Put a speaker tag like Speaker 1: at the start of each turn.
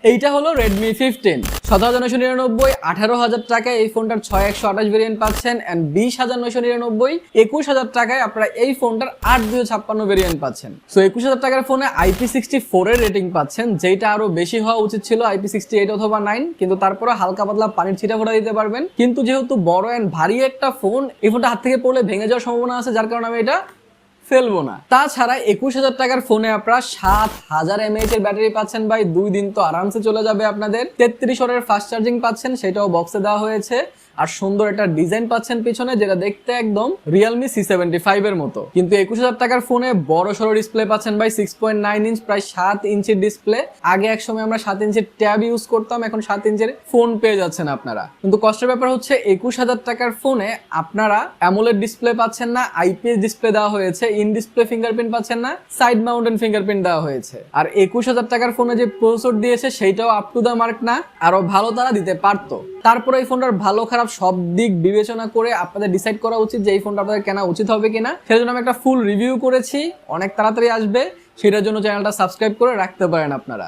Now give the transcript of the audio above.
Speaker 1: এইটা হলো Redmi 15 17,999 18,000 টাকায় এই ফোনটার 6128 ভেরিয়েন্ট পাচ্ছেন এন্ড 20,999 21,000 টাকায় আপনারা এই ফোনটার 8256 ভেরিয়েন্ট পাচ্ছেন। সো 21,000 টাকার ফোনে IP64 এর রেটিং পাচ্ছেন, যেটা আরো বেশি হওয়া উচিত ছিল IP68 অথবা 9, কিন্তু তারপরে হালকা পাতলা পানির ছিটা ফোটা দিতে পারবেন। কিন্তু যেহেতু বড় এন্ড ভারী একটা ফোন, এই ফোনটা হাত থেকে পড়লে ভেঙে যাওয়ার সম্ভাবনা আছে, যার কারণে আমি এটা ফেলবো না। তাছাড়া 21,000 টাকার ফোনে আপনারা 7000 mAh এর ব্যাটারি পাচ্ছেন ভাই, 2 দিন তো আরামসে চলে যাবে আপনাদের। 33 ওয়াটের ফাস্ট চার্জিং পাচ্ছেন, সেটাও বক্সে দেওয়া হয়েছে। আর সুন্দর একটা ডিজাইন পাচ্ছেন পিছনে, যেটা দেখতে একদম Realme C75 এর মতো। কিন্তু 21,000 টাকার ফোনে বড় সড়ো ডিসপ্লে পাচ্ছেন ভাই, 6.9 ইঞ্চ, প্রায় 7 ইঞ্চির ডিসপ্লে। আগে এক সময় আমরা 7 ইঞ্চির ট্যাব ইউজ করতাম, এখন 7 ইঞ্চির ফোন পেয়ে যাচ্ছেন আপনারা। কিন্তু কষ্টের ব্যাপার হচ্ছে 21,000 টাকার ফোনে আপনারা অ্যামোলেড ডিসপ্লে পাচ্ছেন না, IPS ডিসপ্লে দেওয়া হয়েছে, ইন ডিসপ্লে ফিঙ্গারপ্রিন্ট পাচ্ছেন না, সাইড মাউন্টেন ফিঙ্গারপ্রিন্ট দেওয়া হয়েছে। আর 21,000 টাকার ফোনে যে প্রসেসর দিয়েছে সেটাও আপ টু দা মার্ক না, আরো ভালো তারা দিতে পারতো। তারপরে এই ফোনটার ভালো খারাপ সব দিক বিবেচনা করে আপনাদের ডিসাইড করা উচিত যে এই ফোনটা আপনাদের কেনা উচিত হবে কিনা। সেটার জন্য আমি একটা ফুল রিভিউ করেছি, অনেক তাড়াতাড়ি আসবে, সেটার জন্য চ্যানেলটা সাবস্ক্রাইব করে রাখতে পারেন আপনারা।